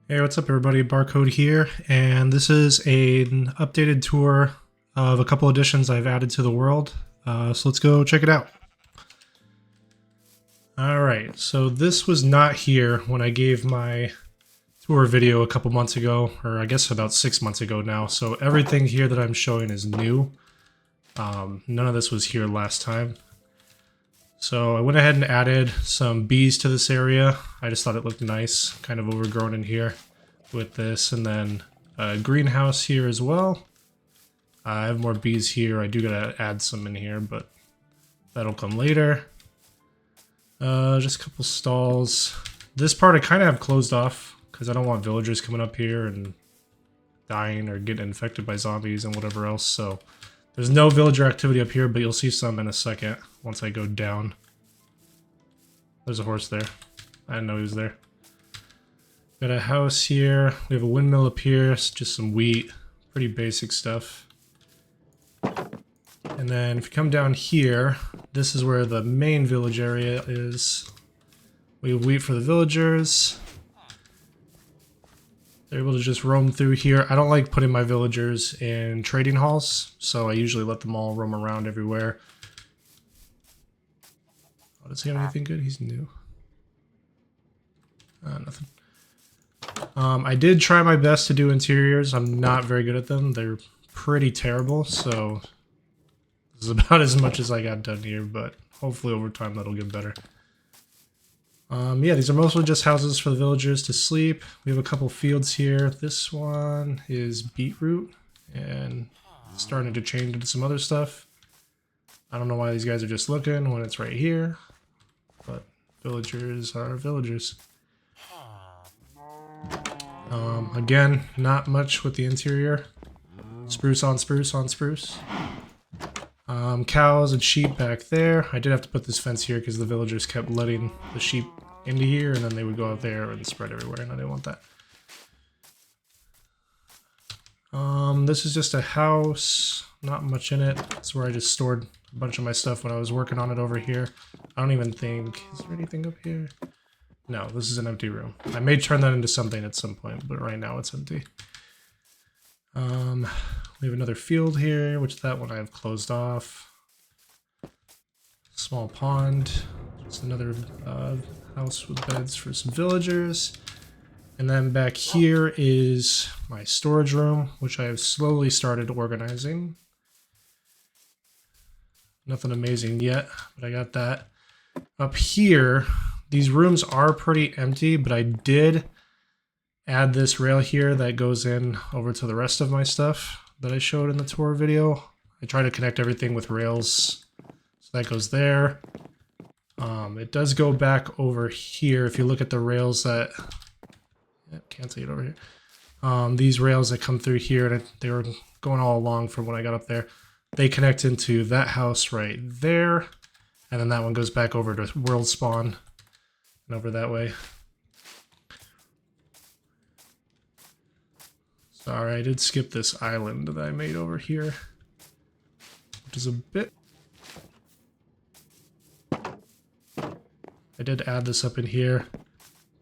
Hey, what's up everybody? Barcode here, and this is an updated tour of a couple additions I've added to the world. So let's go check it out. Alright, so this was not here when I gave my tour video a couple months ago, or I guess about 6 months ago now, so everything here that I'm showing is new. None of this was here last time. So I went ahead and added some bees to this area. I just thought it looked nice, kind of overgrown in here with this, and then a greenhouse here as well. I have more bees here. I do gotta add some in here, but that'll come later. Just a couple stalls. This part I kind of have closed off because I don't want villagers coming up here and dying or getting infected by zombies and whatever else, so there's no villager activity up here, but you'll see some in a second once I go down. There's a horse there. I didn't know he was there. Got a house here. We have a windmill up here. It's just some wheat. Pretty basic stuff. And then if you come down here, this is where the main village area is. We have wheat for the villagers. They're able to just roam through here. I don't like putting my villagers in trading halls, so I usually let them all roam around everywhere. Oh, does he have anything good? He's new. Nothing. I did try my best to do interiors. I'm not very good at them. They're pretty terrible, so this is about as much as I got done here, but hopefully over time that'll get better. Yeah, these are mostly just houses for the villagers to sleep. We have a couple fields here. This one is beetroot, and it's starting to change into some other stuff. I don't know why these guys are just looking when it's right here, but villagers are villagers. Again, not much with the interior. Spruce on spruce on spruce. Cows and sheep back there. I did have to put this fence here because the villagers kept letting the sheep into here, and then they would go out there and spread everywhere, and I didn't want that. This is just a house. Not much in it. It's where I just stored a bunch of my stuff when I was working on it over here. I don't even think... Is there anything up here? No, this is an empty room. I may turn that into something at some point, but right now it's empty. We have another field here, which that one I have closed off. Small pond. Just another house with beds for some villagers. And then back here is my storage room, which I have slowly started organizing. Nothing amazing yet, but I got that. Up here, these rooms are pretty empty, but I did add this rail here that goes in over to the rest of my stuff that I showed in the tour video. I try to connect everything with rails, so that goes there. It does go back over here. If you look at the rails that... can't see it over here. These rails that come through here, and they were going all along from when I got up there. They connect into that house right there, and then that one goes back over to World Spawn and over that way. Sorry, I did skip this island that I made over here, which is a bit... I did add this up in here.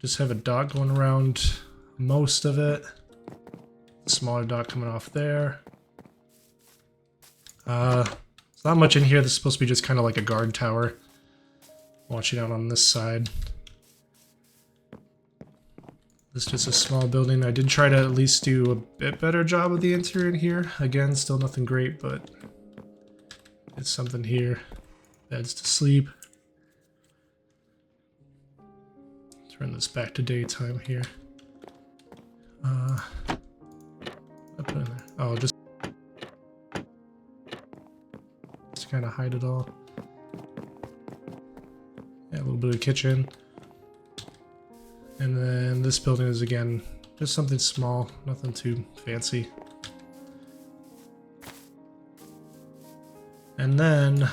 Just have a dot going around most of it. A smaller dot coming off there. There's not much in here. This is supposed to be just kind of like a guard tower. Watching out on this side. This is just a small building. I did try to at least do a bit better job of the interior in here. Again, still nothing great, but it's something here. Beds to sleep. Turn this back to daytime here. I put in there. Oh, just to kind of hide it all. Yeah, a little bit of kitchen. And then this building is, again, just something small, nothing too fancy. And then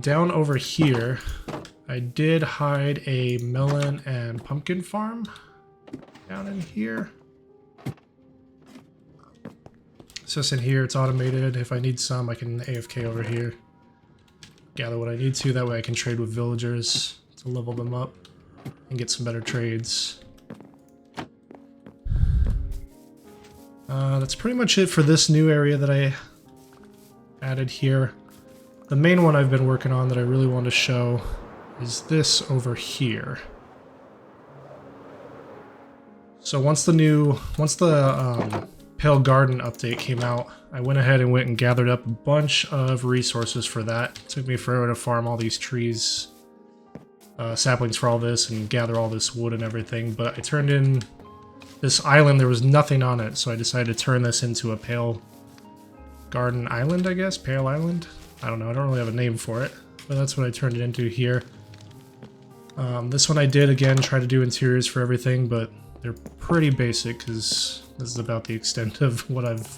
down over here, I did hide a melon and pumpkin farm down in here. It's just in here, it's automated. If I need some, I can AFK over here. Gather what I need to, that way I can trade with villagers to level them up. and get some better trades. That's pretty much it for this new area that I added here. The main one I've been working on that I really want to show is this over here. So once the Pale Garden update came out, I went ahead and went and gathered up a bunch of resources for that. It took me forever to farm all these trees, saplings for all this, and gather all this wood and everything, but I turned in this island. There was nothing on it, so I decided to turn this into a Pale Garden Island, I guess? Pale Island? I don't know, I don't really have a name for it, but that's what I turned it into here. This one I did, again, try to do interiors for everything, but they're pretty basic, because this is about the extent of what I've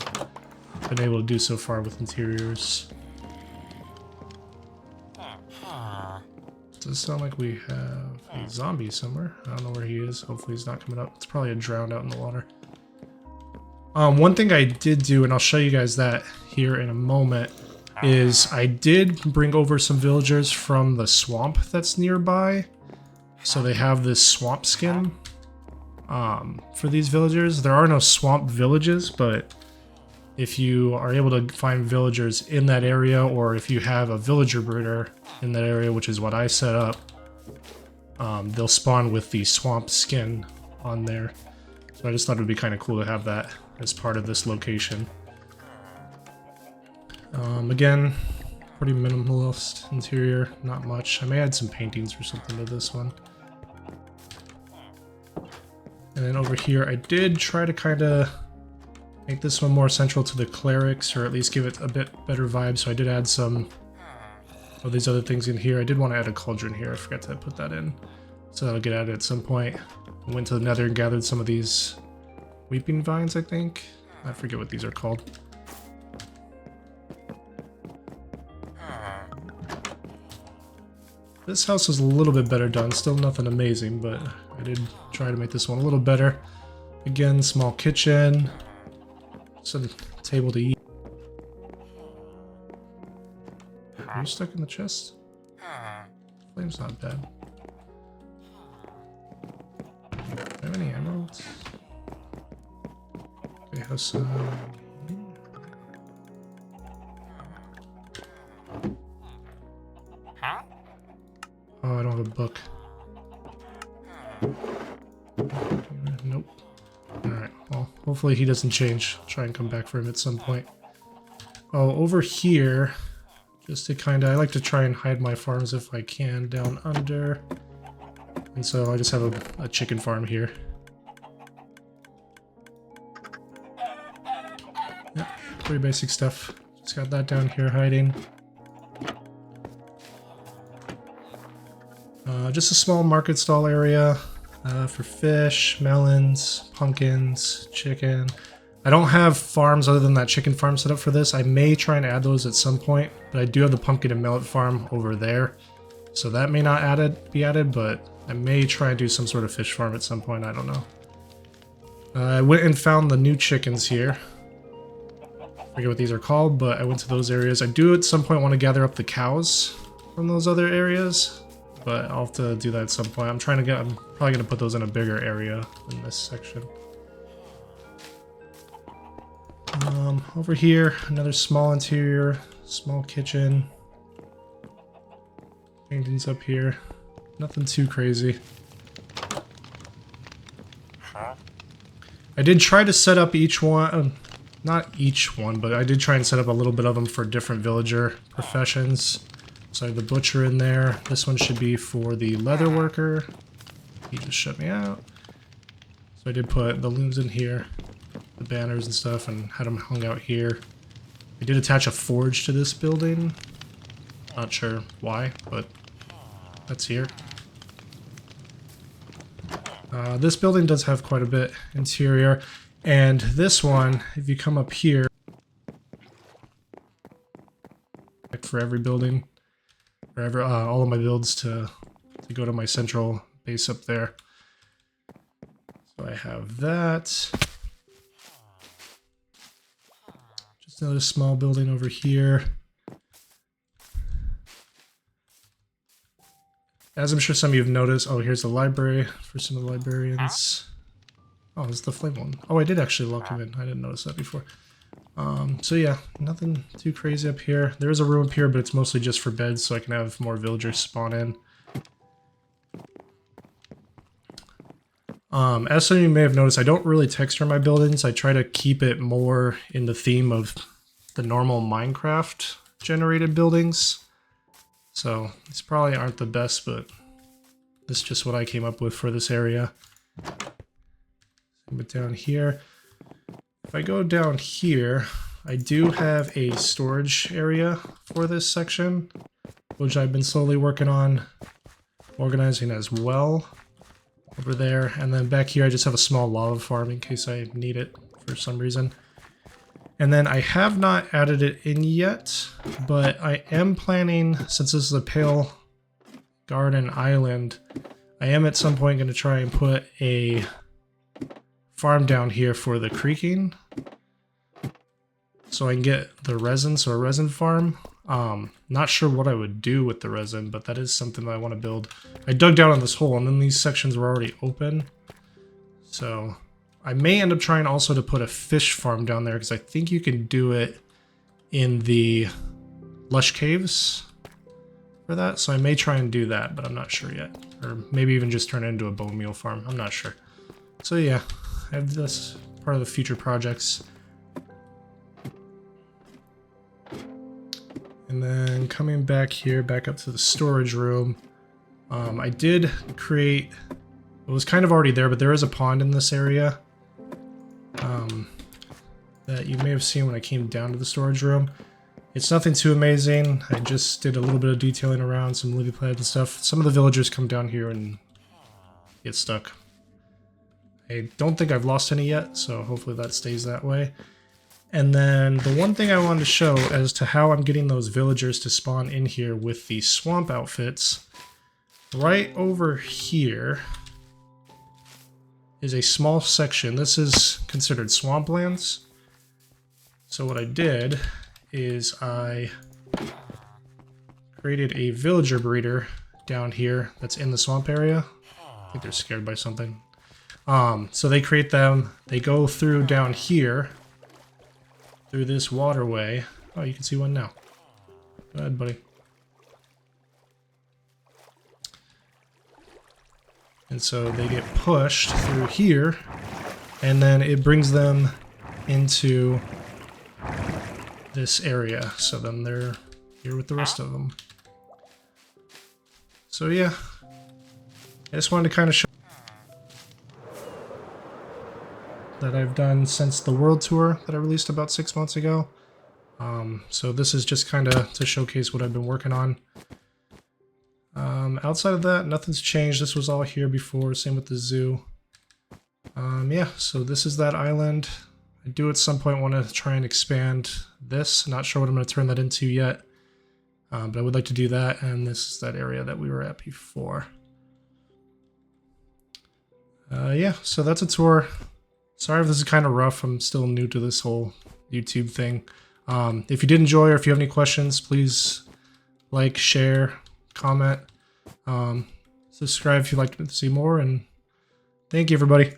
been able to do so far with interiors. Does it sound like we have a zombie somewhere? I don't know where he is. Hopefully he's not coming up. It's probably a drowned out in the water. One thing I did do, and I'll show you guys that here in a moment, is I did bring over some villagers from the swamp that's nearby. So they have this swamp skin for these villagers. There are no swamp villages, but if you are able to find villagers in that area, or if you have a villager breeder in that area, which is what I set up, they'll spawn with the swamp skin on there. So I just thought it would be kind of cool to have that as part of this location. Again, pretty minimalist interior, not much. I may add some paintings or something to this one. And then over here, I did try to kind of make this one more central to the clerics, or at least give it a bit better vibe. So I did add some of these other things in here. I did want to add a cauldron here. I forgot to put that in. So that'll get added at some point. I went to the nether and gathered some of these weeping vines, I think. I forget what these are called. This house is a little bit better done. Still nothing amazing, but I did try to make this one a little better. Again, small kitchen. Some table to eat. Are you stuck in the chest? Flame's not bad. Do I have any emeralds? Okay, have some. Oh, I don't have a book. Nope. Alright, well, hopefully he doesn't change. I'll try and come back for him at some point. Oh, over here, just to kind of, I like to try and hide my farms if I can down under. And so I just have a chicken farm here. Yep, pretty basic stuff. Just got that down here hiding. Just a small market stall area for fish, melons, pumpkins, chicken. I don't have farms other than that chicken farm set up for this. I may try and add those at some point, but I do have the pumpkin and melon farm over there. So that may not be added, but I may try and do some sort of fish farm at some point. I don't know. I went and found the new chickens here. I forget what these are called, but I went to those areas. I do at some point want to gather up the cows from those other areas, but I'll have to do that at some point. I'm probably going to put those in a bigger area in this section. Over here, another small interior, small kitchen. Paintings up here. Nothing too crazy. I did try to set up each one, not each one, but I did try and set up a little bit of them for different villager professions. So I have the butcher in there. This one should be for the leather worker. He just shut me out. So I did put the looms in here, the banners and stuff, and had them hung out here. I did attach a forge to this building. Not sure why, but that's here. This building does have quite a bit interior, and this one, if you come up here, for every building, or all of my builds to go to my central base up there. So I have that. Just another small building over here. As I'm sure some of you have noticed, oh, here's the library for some of the librarians. Oh, it's the flame one. Oh, I did actually lock him in. I didn't notice that before. So yeah, nothing too crazy up here. There is a room up here, but it's mostly just for beds, so I can have more villagers spawn in. As some of you may have noticed, I don't really texture my buildings. I try to keep it more in the theme of the normal Minecraft generated buildings. So these probably aren't the best, but this is just what I came up with for this area. But down here, if I go down here, I do have a storage area for this section, which I've been slowly working on organizing as well. Over there, and then back here I just have a small lava farm in case I need it for some reason. And then I have not added it in yet, but I am planning, since this is a Pale Garden Island, I am at some point going to try and put a farm down here for the creeking, so I can get the resin, so a resin farm. Not sure what I would do with the resin, but that is something that I want to build. I dug down on this hole, and then these sections were already open. So I may end up trying also to put a fish farm down there, because I think you can do it in the lush caves for that. So I may try and do that, but I'm not sure yet. Or maybe even just turn it into a bone meal farm. I'm not sure. So yeah, I have this part of the future projects. And then coming back here, back up to the storage room, I did create, it was kind of already there, but there is a pond in this area that you may have seen when I came down to the storage room. It's nothing too amazing. I just did a little bit of detailing around, some lily pads and stuff. Some of the villagers come down here and get stuck. I don't think I've lost any yet, so hopefully that stays that way. And then the one thing I wanted to show as to how I'm getting those villagers to spawn in here with the swamp outfits, right over here is a small section. This is considered swamplands. So what I did is I created a villager breeder down here that's in the swamp area. I think they're scared by something. So they create them, they go through down here, through this waterway. Oh, you can see one now. Go ahead, buddy. And so they get pushed through here, and then it brings them into this area. So then they're here with the rest of them. So yeah, I just wanted to kind of show that I've done since the world tour that I released about 6 months ago. So this is just kind of to showcase what I've been working on. Outside of that, nothing's changed. This was all here before, same with the zoo. Yeah, so this is that island. I do at some point want to try and expand this. Not sure what I'm going to turn that into yet, but I would like to do that, and this is that area that we were at before. Yeah, so that's a tour. Sorry if this is kind of rough. I'm still new to this whole YouTube thing. If you did enjoy, or if you have any questions, please like, share, comment, subscribe if you'd like to see more, and thank you, everybody.